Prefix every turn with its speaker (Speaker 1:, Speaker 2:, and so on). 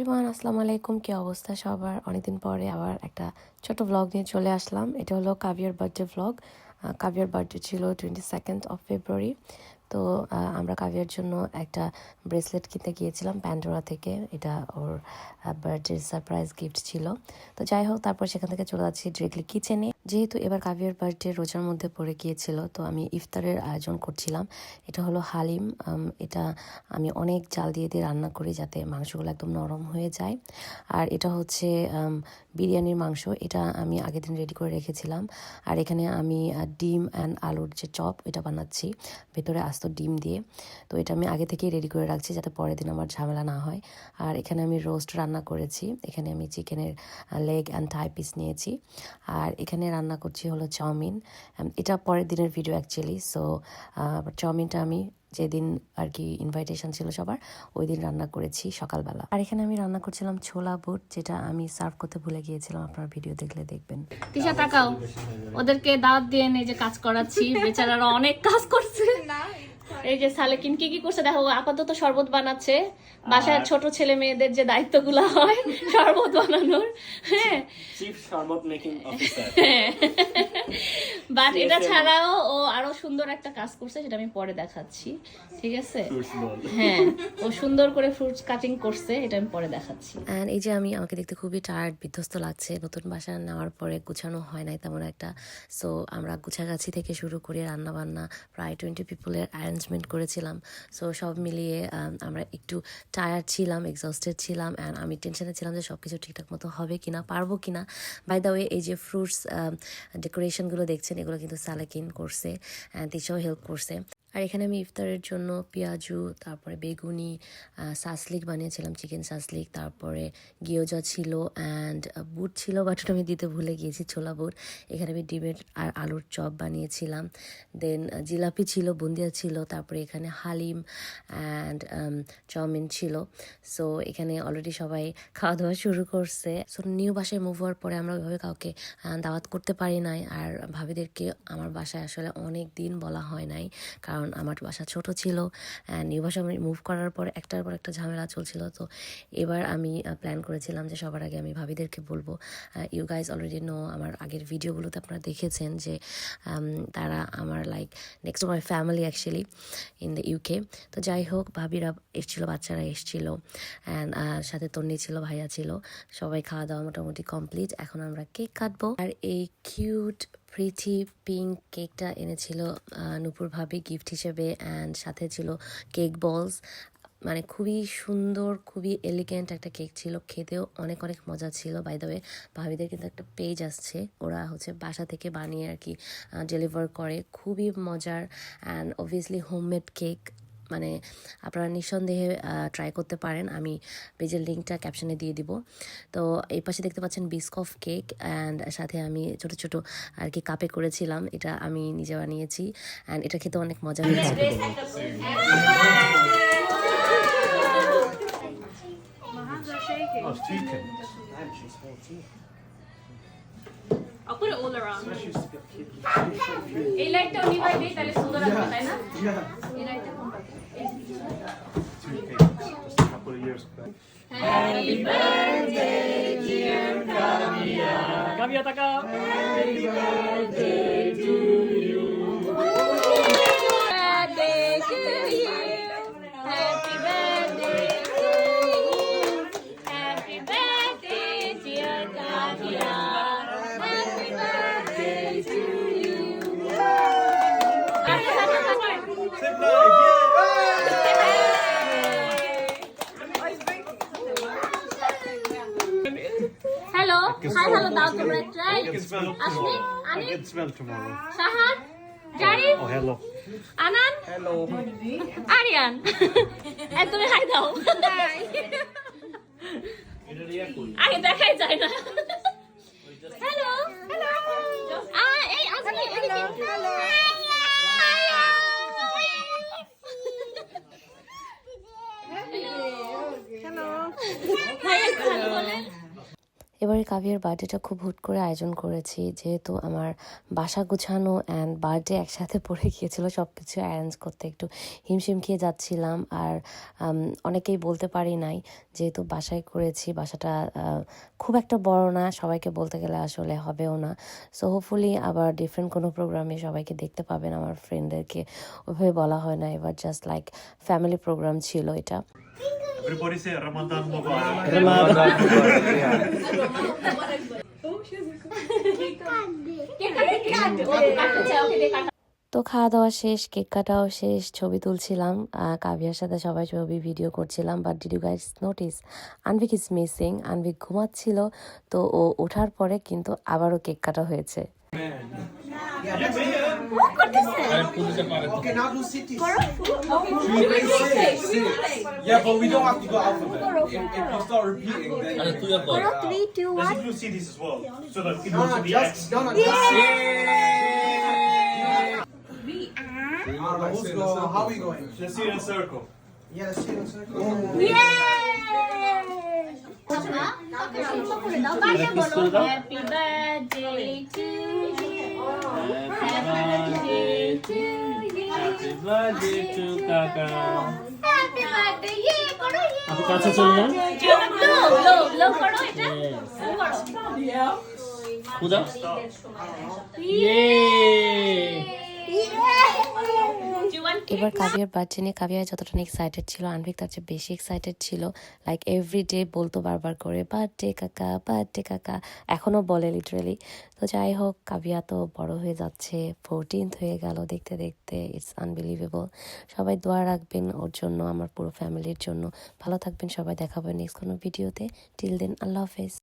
Speaker 1: Everyone, আসসালামু আলাইকুম। কি অবস্থা সবার? অনেকদিন পরে আবার একটা ছোট ব্লগ নিয়ে চলে আসলাম। এটা হলো caviar birthday blog. Caviar birthday ছিল 22nd of February। তো আমরা কাভিয়ার জন্য একটা ব্রেসলেট কিনতে গিয়েছিলাম প্যান্ডোরা থেকে। এটা ওর বার্থডে সারপ্রাইজ গিফট ছিল। তো যাই হোক, তারপর সেখান থেকে চলে যাচ্ছি ডিরেক্টলি কিচেনে। যেহেতু এবার কাভিয়ার বার্থডে রোজার মধ্যে পড়ে গিয়েছিল, তো আমি ইফতারের আয়োজন করছিলাম। এটা হলো হালিম। এটা আমি অনেক জাল দিয়ে দিয়ে রান্না করি যাতে মাংসগুলো একদম নরম হয়ে যায়। আর এটা হচ্ছে বিরিয়ানির মাংস। এটা আমি আগের দিন রেডি করে রেখেছিলাম। আর এখানে আমি ডিম অ্যান্ড আলুর যে চপ, এটা বানাচ্ছি ভেতরে আস্ত ডিম দিয়ে। তো এটা আমি আগে থেকেই রেডি করে রাখছি যাতে পরের দিন আমার ঝামেলা না হয়। আর এখানে আমি রোস্ট রান্না করেছি। এখানে আমি চিকেনের লেগ অ্যান্ড থাই পিস নিয়েছি। আর এখানে রান্না করছি হলো চাউমিন। এটা পরের দিনের ভিডিও অ্যাকচুয়ালি। সো চাউমিনটা আমি যেদিন আর কি ইনভাইটেশন ছিল সবার, ওই দিন রান্না করেছি সকালবেলা। আর এখানে আমি রান্না করছিলাম ছোলা বুট, যেটা আমি সার্ভ করতে ভুলে গিয়েছিলাম। আপনার ভিডিও দেখলে দেখবেন।
Speaker 2: তিশা তাকাও, ওদেরকে দাওয়াত দিয়ে এই যে কাজ করাচ্ছি। বেচারারা অনেক কাজ করছে। এই যে সালেকিন কি কি করছে দেখো। আপাতত শরবত বানাচ্ছে। বাসায় ছোট ছেলে মেয়েদের যে দায়িত্বগুলো হয় শরবত বানানোর, হ্যাঁ,
Speaker 3: চিফ শরবত মেকিং অফিসার।
Speaker 2: বাট এটা ছাড়াও ও আরো সুন্দর একটা কাজ করছে, সেটা আমি পরে দেখাচ্ছি, ঠিক আছে? হ্যাঁ, ও সুন্দর করে ফ্রুটস কাটিং করছে, এটা আমি পরে দেখাচ্ছি।
Speaker 1: অ্যান্ড এই যে আমাকে দেখতে খুবই টায়ার্ড, বিধ্বস্ত লাগছে। নতুন বাসা নেওয়ার পরে গুছানো হয় নাই তেমন একটা। সো আমরা গুছাগাছি থেকে শুরু করে রান্নাবান্না প্রায় 20 পিপলের অ্যারেঞ্জমেন্ট করেছিলাম। সো সব মিলিয়ে আমরা একটু টায়ার্ড ছিলাম, এক্সস্টেড ছিলাম। অ্যান্ড আমি টেনশনে ছিলাম যে সব কিছু ঠিকঠাক মতো হবে কিনা, পারবো কিনা। বাই দ্য ওয়ে, এই যে ফ্রুটস ডেকোরেশনগুলো দেখছেন, এগুলো কিন্তু সালেকিন করছে অ্যান্ড তিশাও হেল্প করছে। আর এখানে আমি ইফতারের জন্য পেঁয়াজু, তারপরে বেগুনি, সাসলিক বানিয়েছিলাম, চিকেন সাসলিক, তারপরে গিয়োজা ছিল অ্যান্ড বুট ছিল, বাট আমি দিতে ভুলে গিয়েছি, ছোলা বুট। এখানে আমি ডিমের আর আলুর চপ বানিয়েছিলাম। দেন জিলাপি ছিল, বুন্দিয়া ছিল, তারপরে এখানে হালিম অ্যান্ড চাউমিন ছিল। সো এখানে অলরেডি সবাই খাওয়া দাওয়া শুরু করছে। সো নিউ বাসায় মুভ হওয়ার পরে আমরা ওইভাবে কাউকে দাওয়াত করতে পারি নাই। আর ভাবিদেরকে আমার বাসায় আসলে অনেক দিন বলা হয় নাই, কারণ আমার বাসা ছোট ছিল। নিউ বাসা আমি মুভ করার পর একটার পর একটা ঝামেলা চলছিল। তো এবার আমি প্ল্যান করেছিলাম যে সবার আগে আমি ভাবিদেরকে বলবো। ইউ গাইজ অলরেডি নো, আমার আগের ভিডিওগুলোতে আপনারা দেখেছেন যে তারা আমার like next to my family actually in the UK. তো যাই হোক, ভাবিরা এসেছিলো, বাচ্চারা এসেছিলো অ্যান্ড সাথে তন্নি ছিল, ভাইয়া ছিল। সবাই খাওয়া দাওয়া মোটামুটি কমপ্লিট। এখন আমরা কেক কাটবো। আর এই কিউট প্রিটি পিঙ্ক কেকটা এনেছিল নূপুর ভাবি গিফট হিসেবে, অ্যান্ড সাথে ছিল কেক বলস। মানে খুবই সুন্দর, খুবই এলিগেন্ট একটা কেক ছিল, খেতেও অনেক অনেক মজা ছিল। বাই দ্য ওয়ে, ভাবিদের কিন্তু একটা পেজ আসছে, ওরা হচ্ছে বাসা থেকে বানিয়ে আর কি ডেলিভার করে, খুবই মজার অ্যান্ড অবভিয়াসলি হোমমেড কেক। মানে আপনারা নিঃসন্দেহে ট্রাই করতে পারেন। আমি পেজের লিঙ্কটা ক্যাপশনে দিয়ে দিব। তো এই পাশে দেখতে পাচ্ছেন বিস্কফ কেক অ্যান্ড সাথে আমি ছোট ছোট আর কি কাপে করেছিলাম। এটা আমি নিজে বানিয়েছি অ্যান্ড এটা খেতে অনেক মজা হয়েছে।
Speaker 2: I'll put it all around. এই লাইটটা নিভাই দেই তাহলে সুন্দর লাগবে, তাই না? এই লাইটটা কোনটা?
Speaker 3: Just a couple of years back.
Speaker 2: Happy birthday dear Kavya.
Speaker 3: Kavya taka.
Speaker 2: Happy birthday to you. Birthday to you. Happy birthday to you. Happy birthday dear Kavya. Happy birthday to you.
Speaker 3: Sip life, yeah!
Speaker 2: Hello. Hi, hello. দাও তোমরা try.
Speaker 3: I can smell
Speaker 2: Ashmi,
Speaker 3: tomorrow. I
Speaker 2: Ani,
Speaker 3: can smell tomorrow.
Speaker 2: Shahan, Jari,
Speaker 3: Oh, hello.
Speaker 2: Anan,
Speaker 3: Hello.
Speaker 2: Aryan. এই তুমি high দাও। High. আরে দেখাই যায় না। Hello. Hello. এই আসমি এদিকে। হ্যালো। হ্যালো। হাই বলেন।
Speaker 1: এবারে কাভিয়ার বার্থডেটা খুব হুট করে আয়োজন করেছি, যেহেতু আমার বাসা গুছানো অ্যান্ড বার্থডে একসাথে পড়ে গিয়েছিল, সব কিছু অ্যারেঞ্জ করতে একটু হিমশিম খেয়ে যাচ্ছিলাম। আর অনেকেই বলতে পারি নাই, যেহেতু বাসায় করেছি, বাসাটা খুব একটা বড় না, সবাইকে বলতে গেলে আসলে হবেও না। সো হোপফুলি আবার ডিফারেন্ট কোনো প্রোগ্রামে সবাইকে দেখতে পাবেন। আমার ফ্রেন্ডদেরকে ওইভাবে বলা হয় না, এবার জাস্ট লাইক ফ্যামিলি প্রোগ্রাম ছিল এটা।
Speaker 3: Everybody say Ramadan Mubarak.
Speaker 1: তো খাওয়া দাওয়া শেষ, কেক কাটাও শেষ, ছবি তুলছিলাম, কাভিয়ার সাথে সবাই ছবি ভিডিও করছিলাম। But did you guys notice Anvik is missing? Anvik ঘুমাচ্ছিল, তো ও ওঠার পরে কিন্তু আবারও কেক কাটা হয়েছে।
Speaker 4: Okay, now do cities. Yeah, but we don't have to go alphabet. If you start repeating, then.
Speaker 3: Let's do CDs as well. So that it goes to the X.
Speaker 4: Let's go. How are we going?
Speaker 3: Let's see it in a circle.
Speaker 4: Yeah, let's see. Let's go.
Speaker 2: Happy birthday to you. Happy birthday to you.
Speaker 5: Happy birthday to Kaka.
Speaker 2: Happy birthday. ये करो ये.
Speaker 5: আপু কাছে চলে যান।
Speaker 2: लो करो এটা.
Speaker 5: পূজা। ইয়ে।
Speaker 1: এবার কাভিয়ার বার্থডে নিয়ে কাভিয়া যতটা এক্সাইটেড ছিল, আনভিক তার চেয়ে বেশি এক্সাইটেড ছিল। লাইক এভরিডে বলতো বারবার করে বার্থডে কাকা, বার্থডে কাকা, এখনও বলে লিটারেলি। তো যাই হোক, কাভিয়া তো বড় হয়ে যাচ্ছে, 14th হয়ে গেল দেখতে দেখতে। It's unbelievable. সবাই দোয়া রাখবেন ওর জন্য, আমার পুরো ফ্যামিলির জন্য। ভালো থাকবেন সবাই, দেখাবেন নেক্সট কোনো ভিডিওতে। টিল দেন, আল্লাহ হাফেজ।